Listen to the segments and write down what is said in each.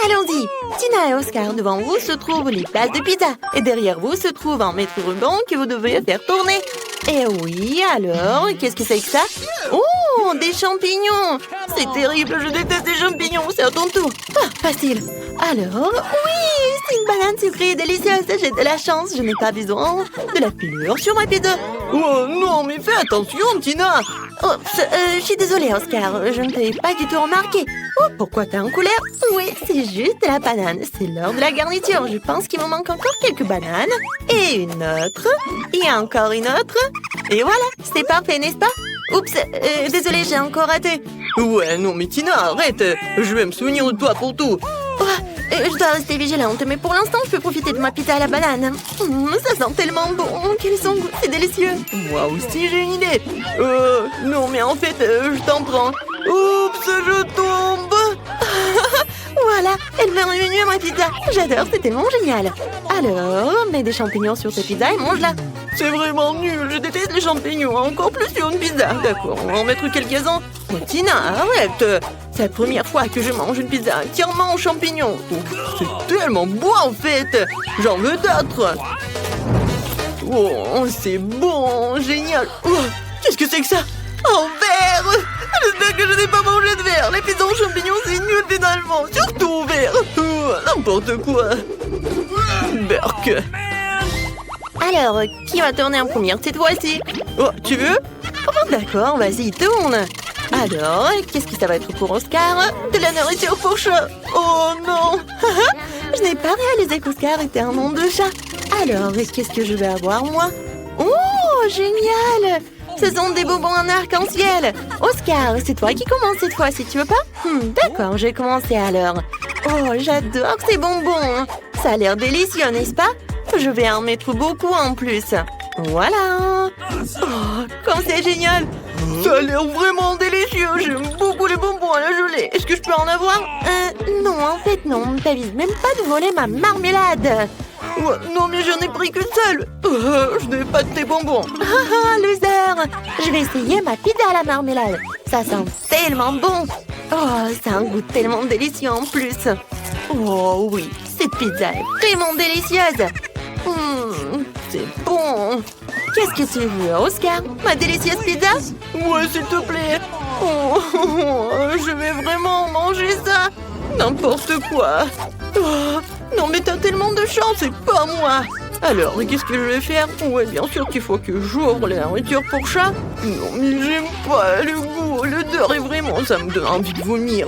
Allons-y. Tina et Oscar, devant vous se trouvent les places de pizza. Et derrière vous se trouve un maître ruban que vous devez faire tourner. Et oui, alors, qu'est-ce que c'est que ça? Oh, des champignons! C'est terrible, je déteste les champignons, c'est à ton tour. Ah, facile. Alors, oui, c'est une banane sucrée et délicieuse. J'ai de la chance, je n'ai pas besoin de la pilule sur ma pizza. Oh non, mais fais attention, Tina. Oups, je suis désolée, Oscar, je ne t'ai pas du tout remarqué. Oh, pourquoi t'es en colère? Oui, c'est juste de la banane. C'est l'heure de la garniture. Je pense qu'il me manque encore quelques bananes. Et une autre. Et encore une autre. Et voilà, c'est parfait, n'est-ce pas? Oups, désolée, j'ai encore raté. Ouais, non, mais Tina, arrête. Je vais me souvenir de toi pour tout. Oh, je dois rester vigilante, mais pour l'instant, je peux profiter de ma pizza à la banane. Ça sent tellement bon. Quel son goût, c'est délicieux. Moi aussi, j'ai une idée. Non, mais en fait, je t'en prends. Oups, je tombe. Voilà, elle m'est revenue à ma pizza. J'adore, c'est tellement génial. Alors, mets des champignons sur ta pizza et mange-la. C'est vraiment nul, je déteste les champignons, encore plus sur une pizza. D'accord, on va en mettre quelques-uns. Oh, Tina, arrête. C'est la première fois que je mange une pizza entièrement aux champignons. C'est tellement beau en fait. J'en veux d'autres. Oh, c'est bon, génial. Oh, qu'est-ce que c'est que ça? Un verre. J'espère que je n'ai pas mangé de verre. Les pizzas aux champignons, c'est nul finalement. Surtout au verre. N'importe quoi. Berk. Alors, qui va tourner en première cette fois-ci? Oh, tu veux? Oh, d'accord, vas-y, tourne. Alors, qu'est-ce que ça va être pour Oscar? De la nourriture pour chat. Oh non. Je n'ai pas réalisé qu'Oscar était un nom de chat. Alors, qu'est-ce que je vais avoir, moi? Oh, génial! Ce sont des bonbons en arc-en-ciel. Oscar, c'est toi qui commence cette fois, si tu veux pas? D'accord, je vais commencer alors. Oh, j'adore ces bonbons. Ça a l'air délicieux, n'est-ce pas? Je vais en mettre beaucoup en plus. Voilà. Oh, comme c'est génial. Ça a l'air vraiment délicieux. J'aime beaucoup les bonbons à la gelée. Est-ce que je peux en avoir? Non, en fait, non. T'avises même pas de voler ma marmelade. Non, mais j'en ai pris qu'une seule. Je n'ai pas de tes bonbons. Ah, loser. Je vais essayer ma pizza à la marmelade. Ça sent tellement bon. Oh, ça a un goût tellement délicieux en plus. Oh oui, cette pizza est vraiment délicieuse. C'est bon. Qu'est-ce que tu veux, Oscar? Ma délicieuse pizza? Ouais, s'il te plaît. Je vais vraiment manger ça. N'importe quoi. Non, mais t'as tellement de chance, c'est pas moi. Alors, qu'est-ce que je vais faire? Ouais, bien sûr qu'il faut que j'ouvre la nourriture pour chat. Non, mais j'aime pas le goût. L'odeur est vraiment... Ça me donne envie de vomir.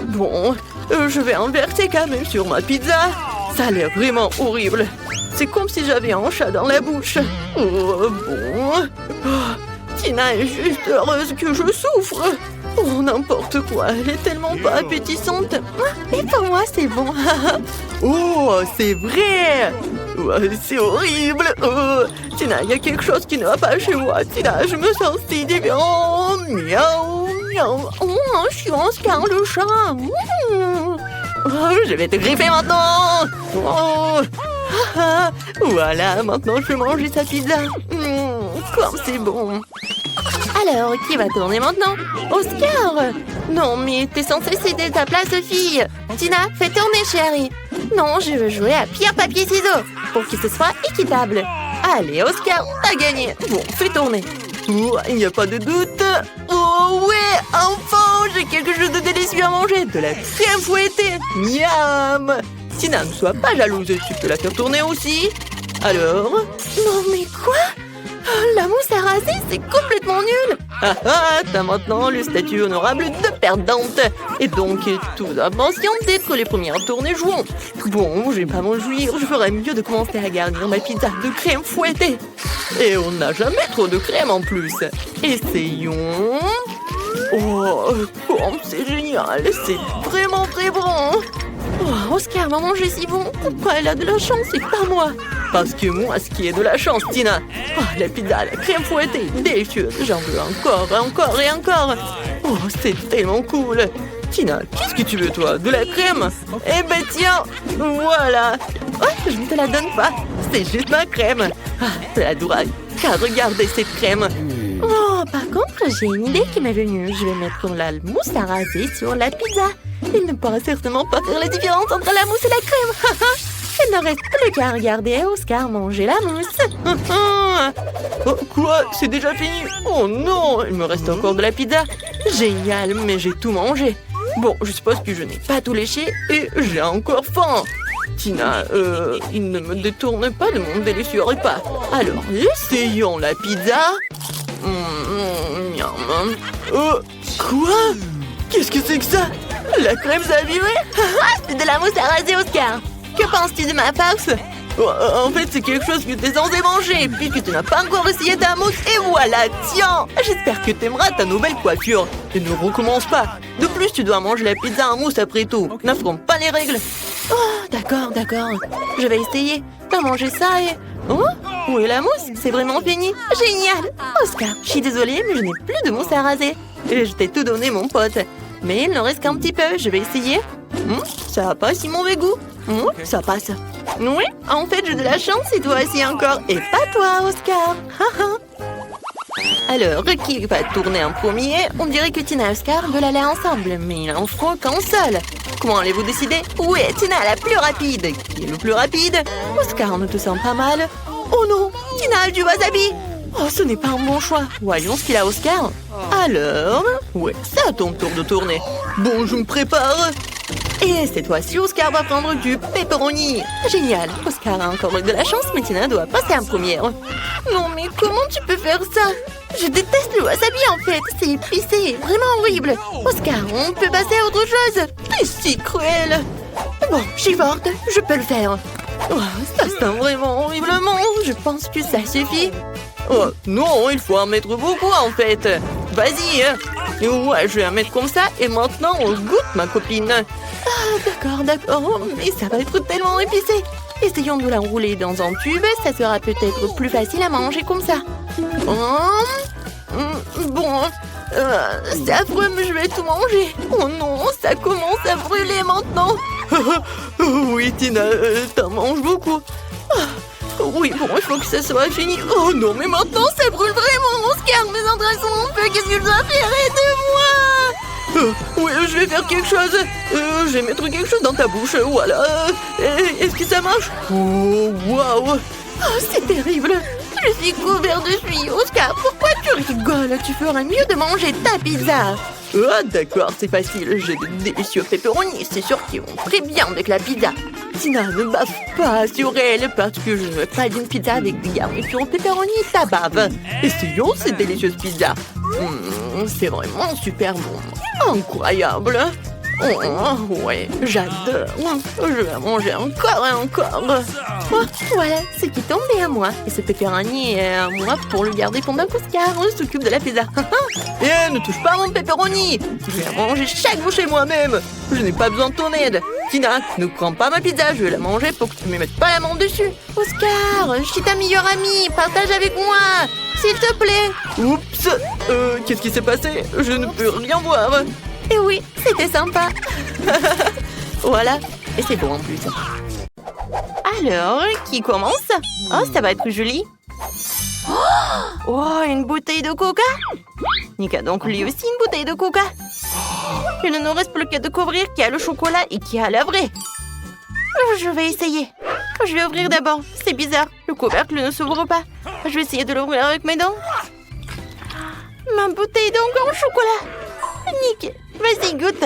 Bon, je vais inverser quand même sur ma pizza. Ça a l'air vraiment horrible. C'est comme si j'avais un chat dans la bouche. Oh, bon. Tina est juste heureuse que je souffre. Oh, n'importe quoi, elle est tellement pas appétissante. Et pour moi, c'est bon. Oh, c'est vrai. C'est horrible. Tina, il y a quelque chose qui ne va pas chez moi. Tina, je me sens si différent. Miaou, miaou. Oh, je suis Oscar le chat. Je vais te griffer maintenant. Voilà, maintenant je vais manger sa pizza. Comme c'est bon. Alors, qui va tourner maintenant? Oscar! Non, mais t'es censée céder ta place, fille. Tina, fais tourner, chérie. Non, je veux jouer à pierre, papier, ciseaux pour que ce soit équitable. Allez, Oscar, t'as gagné. Bon, fais tourner. Il n'y a pas de doute. Oh ouais, enfin, j'ai quelque chose de délicieux à manger. De la crème fouettée. Miam. Tina, ne sois pas jalouse. Tu peux la faire tourner aussi. Alors? Non, mais quoi? La mousse à raser, c'est complètement nul. T'as maintenant le statut honorable de perdante. Et donc, tout impatient d'être les premières à tourner jouons. Bon, je vais pas m'en jouir. Je ferais mieux de commencer à garnir ma pizza de crème fouettée. Et on n'a jamais trop de crème en plus. Essayons. Oh, c'est génial. C'est vraiment très bon. Oh, Oscar m'a mangé si bon. Pourquoi elle a de la chance et pas moi? Parce que moi, ce qui est de la chance, Tina. La pizza à la crème fouettée, délicieuse. J'en veux encore, encore et encore. Oh, c'est tellement cool. Tina, qu'est-ce que tu veux, toi? De la crème? Eh ben tiens, voilà. Oh, je ne te la donne pas. C'est juste ma crème. C'est adorable. Car regardez cette crème. Oh, par contre, j'ai une idée qui m'est venue. Je vais mettre la mousse à raser sur la pizza. Il ne pourra certainement pas faire la différence entre la mousse et la crème. Il ne reste plus qu'à regarder Oscar manger la mousse. Oh, quoi? C'est déjà fini? Oh non, il me reste encore de la pizza. Génial, mais j'ai tout mangé. Bon, je suppose que je n'ai pas tout léché et j'ai encore faim. Tina, il ne me détourne pas de mon délicieux repas. Alors, essayons la pizza. Miam. Oh, quoi? Qu'est-ce que c'est que ça? La crème s'est abîmée? C'est de la mousse à raser, Oscar. Que penses-tu de ma farce? Oh, en fait, c'est quelque chose que tu es censé manger, puisque tu n'as pas encore essayé ta mousse, et voilà, tiens! J'espère que tu aimeras ta nouvelle coiffure. Et ne recommence pas. De plus, tu dois manger la pizza en mousse après tout. N'affronte pas les règles. Oh, d'accord. Je vais essayer de manger ça et... Oh, où est la mousse? C'est vraiment fini. Génial! Oscar, je suis désolée, mais je n'ai plus de mousse à raser. Et je t'ai tout donné, mon pote. Mais il n'en reste qu'un petit peu. Je vais essayer. Ça a pas si mauvais goût. Ça passe. Oui, en fait, j'ai de la chance et toi aussi encore. Et pas toi, Oscar. Alors, qui va tourner en premier? On dirait que Tina et Oscar veulent aller ensemble, mais il en faut qu'un seul. Comment allez-vous décider? Oui, Tina, la plus rapide. Qui est le plus rapide? Oscar, ne te sens pas mal? Oh non, Tina a du wasabi. Oh, ce n'est pas un bon choix. Voyons ce qu'il a, Oscar. Alors? Ouais, c'est à ton tour de tourner. Bon, je me prépare. Et cette fois-ci, Oscar va prendre du pepperoni. Génial. Oscar a encore eu de la chance, mais Tina doit passer en première. Non, mais comment tu peux faire ça? Je déteste le wasabi, en fait. C'est épicé, vraiment horrible. Oscar, on peut passer à autre chose. T'es si cruel. Bon, je suis forte. Je peux le faire. Oh, ça sent vraiment horriblement. Je pense que ça suffit. Oh, non, il faut en mettre beaucoup, en fait. Vas-y. Ouais, je vais en mettre comme ça. Et maintenant, on goûte, ma copine. Ah, d'accord. Mais ça va être tellement épicé. Essayons de l'enrouler dans un tube. Ça sera peut-être plus facile à manger comme ça. Bon, c'est affreux, mais je vais tout manger. Oh non, ça commence à brûler maintenant. Oui, Tina, t'en manges beaucoup. Oui, bon, il faut que ça soit fini. Oh non, mais maintenant, ça brûle vraiment, Oscar. Mes entrailles sont en feu. Qu'est-ce que je dois faire? Aide-moi! Oui, je vais faire quelque chose. Je vais mettre quelque chose dans ta bouche, voilà. Est-ce que ça marche? Oh, waouh! Oh, c'est terrible. Je suis couvert de suie. Oscar, pourquoi tu rigoles? Tu ferais mieux de manger ta pizza. Ah, d'accord, c'est facile. J'ai de délicieux pepperoni. C'est sûr qu'ils vont très bien avec la pizza. Tina, ne bave pas sur elle parce que je ne veux pas d'une pizza avec des garnitures pepperoni et ta bave. Essayons cette délicieuse pizza. C'est vraiment super bon. Incroyable. Oh, ouais, j'adore. Je vais manger encore et encore. Oh, voilà, ce qui tombait à moi. Et ce pepperoni est à moi pour le garder pendant qu'Oscar s'occupe de la pizza. Ne touche pas à mon pepperoni. Je vais manger chaque bouchée moi-même. Je n'ai pas besoin de ton aide. Tina, ne prends pas ma pizza. Je vais la manger pour que tu ne me mettes pas la main dessus. Oscar, je suis ta meilleure amie. Partage avec moi, s'il te plaît. Oups. Qu'est-ce qui s'est passé? Je ne peux rien voir. Et oui, c'était sympa. Voilà, et c'est bon en plus. Alors, qui commence? Oh, ça va être joli. Oh, une bouteille de coca. Nick a donc lui aussi une bouteille de coca. Il ne nous reste plus qu'à découvrir qui a le chocolat et qui a la vraie. Je vais essayer. Je vais ouvrir d'abord. C'est bizarre, le couvercle ne s'ouvre pas. Je vais essayer de l'ouvrir avec mes dents. Ma bouteille d'encore au chocolat. Nick, vas-y, goûte.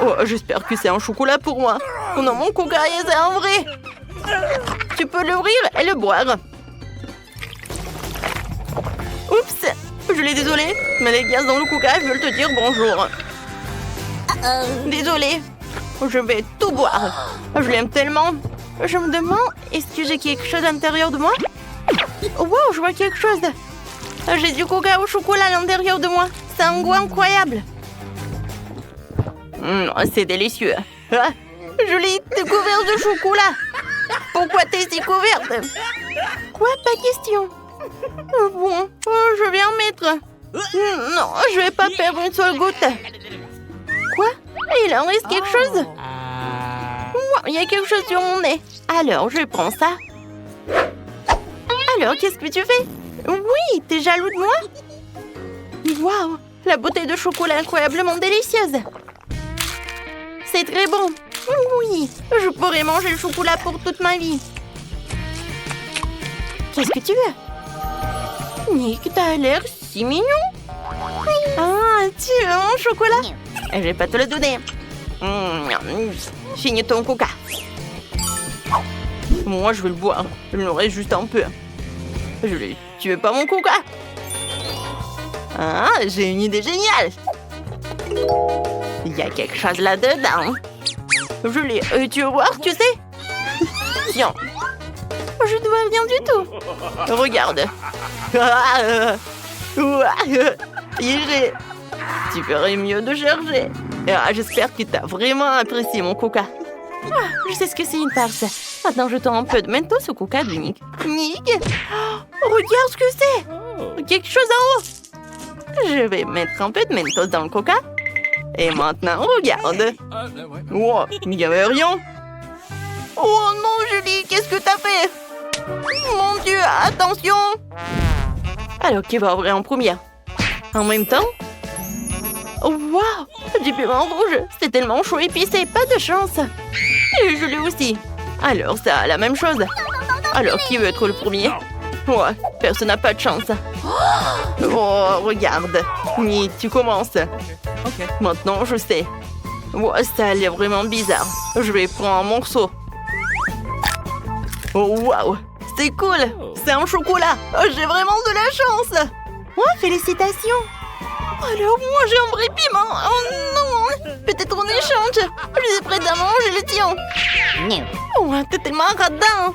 Oh, j'espère que c'est un chocolat pour moi. Oh non, mon coca, c'est un vrai. Tu peux l'ouvrir et le boire. Oups, je l'ai désolé, mais les gaz dans le coca veulent te dire bonjour. Désolée, je vais tout boire. Je l'aime tellement. Je me demande, est-ce que j'ai quelque chose à l'intérieur de moi? Wow, je vois quelque chose. J'ai du coca au chocolat à l'intérieur de moi. C'est un goût incroyable. C'est délicieux. Je l'ai découvert de chocolat. Pourquoi t'es si couverte? Quoi? Pas question. Bon, je vais en mettre. Non, je vais pas perdre une seule goutte. Quoi? Il en reste quelque chose? Il y a quelque chose sur mon nez. Alors, je prends ça. Alors, qu'est-ce que tu fais? Oui, t'es jaloux de moi? Waouh, la bouteille de chocolat incroyablement délicieuse. C'est très bon. Oui, je pourrais manger le chocolat pour toute ma vie. Qu'est-ce que tu veux? Nick, t'as l'air si mignon. Ah, tu veux mon chocolat? Je vais pas te le donner. Finis ton coca. Moi, je vais le boire. Il me reste juste un peu. Tu veux pas mon coca? Ah, j'ai une idée géniale. Il y a quelque chose là-dedans. Je l'ai. Tu veux voir, tu sais? Tiens. Je ne vois rien du tout. Regarde. Iré. Tu ferais mieux de chercher. J'espère que tu as vraiment apprécié mon coca. Je sais ce que c'est une farce. Maintenant, je tends un peu de mentos au coca de Nick. Nick, regarde ce que c'est. Quelque chose en haut. Je vais mettre un peu de mentos dans le coca. Et maintenant, regarde. Oh, il n'y avait rien. Oh non, Julie, qu'est-ce que t'as fait? Mon Dieu, attention. Alors, qui va ouvrir en première? En même temps? Waouh, du piment rouge. C'est tellement chaud et épicé, pas de chance. Et je l'ai aussi. Alors, ça a la même chose. Alors, qui veut être le premier? Ouais, personne n'a pas de chance. Oh, regarde. Ni, tu commences. Maintenant, je sais. Ouais, ça a l'air vraiment bizarre. Je vais prendre un morceau. Oh, waouh, c'est cool. C'est un chocolat. Oh, j'ai vraiment de la chance. Oh, félicitations. Alors, moi, j'ai un vrai piment. Oh non. Peut-être en échange. Je suis prête à manger le tien. Oh, t'es tellement radin.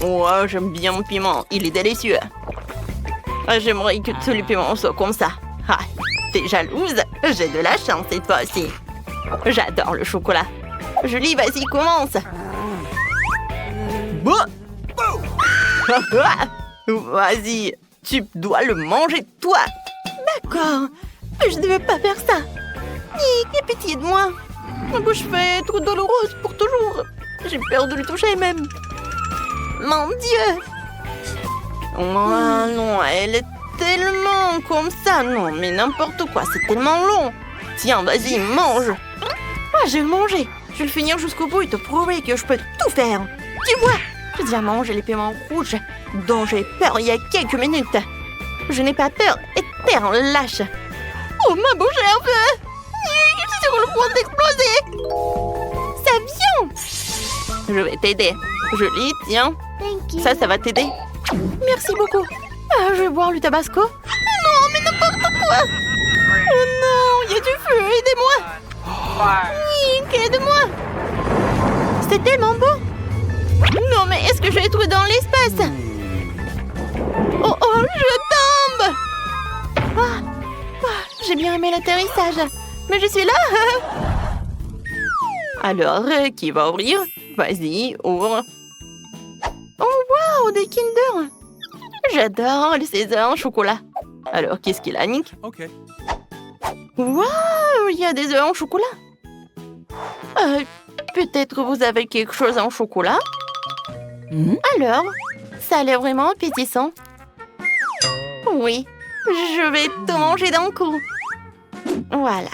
Ouais, j'aime bien mon piment. Il est délicieux. J'aimerais que tous les piments soient comme ça. Ah, t'es jalouse? J'ai de la chance cette fois-ci. J'adore le chocolat. Julie, vas-y, commence. Vas-y, tu dois le manger toi. D'accord, je ne devais pas faire ça. Aie pitié de moi. Ma bouche fait trop douloureuse pour toujours. J'ai peur de le toucher même. Mon Dieu. Oh non, elle est tellement comme ça. Non, mais n'importe quoi, c'est tellement long. Tiens, vas-y, mange. Ah, je vais le manger. Je vais le finir jusqu'au bout et te prouver que je peux tout faire. Tu vois, j'ai déjà mangé les piments rouges dont j'ai peur il y a quelques minutes. Je n'ai pas peur et t'es un lâche. Oh, ma bouche est un peu... Je suis sur le point d'exploser. Ça vient. Je vais t'aider. Julie, tiens. Ça va t'aider. Merci beaucoup. Je vais boire le tabasco. Non, mais n'importe quoi. Oh non, il y a du feu. Aidez-moi. Nick, aide-moi. C'est tellement beau. Non, mais est-ce que je vais être dans l'espace? Oh, je tombe. J'ai bien aimé l'atterrissage. Mais je suis là. Alors, qui va ouvrir? Vas-y, ouvre. Oh, wow, des Kinder. J'adore les César en chocolat. Alors, qu'est-ce qu'il a, Nick? Ok. Wow, il y a des œufs en chocolat. Peut-être vous avez quelque chose en chocolat? Alors, ça a l'air vraiment appétissant. Oui, je vais tout manger d'un coup. Voilà.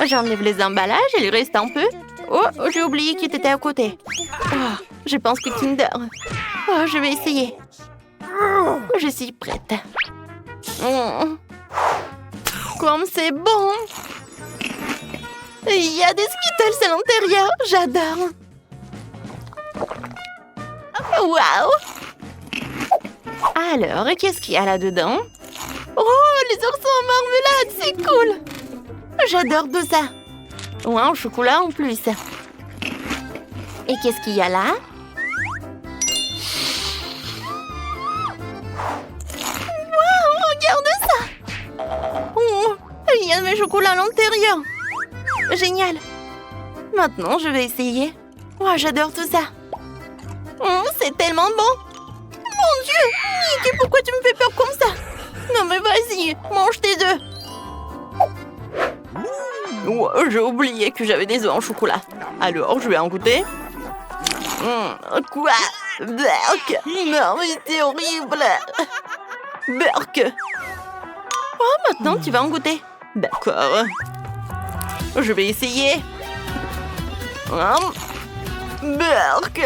J'enlève les emballages, il reste un peu. Oh, j'ai oublié qu'il était à côté. Oh, je pense que Kinder. Oh, je vais essayer. Je suis prête. Comme c'est bon. Il y a des Skittles à l'intérieur. J'adore. Waouh. Alors, qu'est-ce qu'il y a là-dedans? Oh, les oursons en marmelade, c'est cool. J'adore tout ça. Ouais, en chocolat en plus. Et qu'est-ce qu'il y a là? Waouh, regarde ça. Oh, il y a mes chocolats à l'intérieur. Génial. Maintenant, je vais essayer. Oh, j'adore tout ça. Oh, c'est tellement bon. Mon Dieu, Nick, pourquoi tu me fais peur comme ça? Non, mais vas-y, mange tes œufs. Oh, j'ai oublié que j'avais des œufs en chocolat. Alors, je vais en goûter. Quoi? Berk. Non, mais c'est horrible. Berk. Oh, maintenant, tu vas en goûter. D'accord. Je vais essayer. Berk.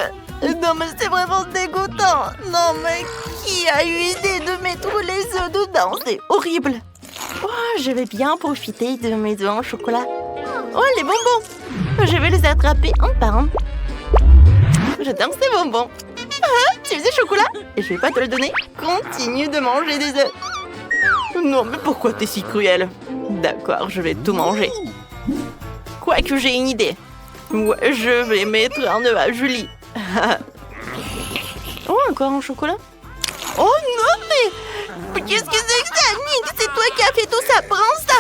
Non, mais c'est vraiment dégoûtant. Non, mais qui a eu l'idée de mettre les œufs dedans? C'est horrible. Oh, je vais bien profiter de mes œufs en chocolat. Oh, les bonbons. Je vais les attraper un par un. J'adore ces bonbons. Ah, tu faisais chocolat? Et je vais pas te le donner. Continue de manger des œufs. Non, mais pourquoi t'es si cruel? D'accord, je vais tout manger. Quoique j'ai une idée. Ouais, je vais mettre un œuf à Julie. Oh, encore un chocolat? Oh non, mais qu'est-ce que c'est que ça, Nick? C'est toi qui as fait tout ça. Prends ça.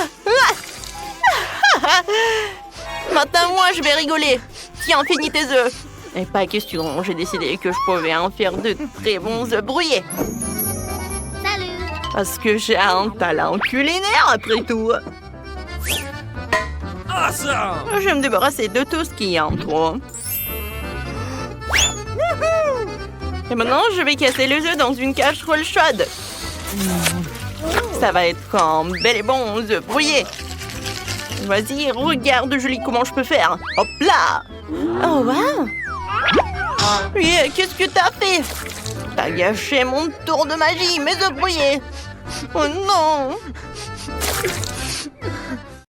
Maintenant, moi, je vais rigoler. Tiens, finis tes œufs. Et pas question, j'ai décidé que je pouvais en faire de très bons œufs brouillés. Salut! Parce que j'ai un talent culinaire, après tout. Je vais me débarrasser de tout ce qu'il y a en trop. Et maintenant, je vais casser les œufs dans une casserole chaude. Ça va être comme bel et bon œufs brouillés. Vas-y, regarde, Julie, comment je peux faire. Hop là! Oh, wow. Yeah, qu'est-ce que t'as fait? T'as gâché mon tour de magie, mes œufs brouillés. Oh non!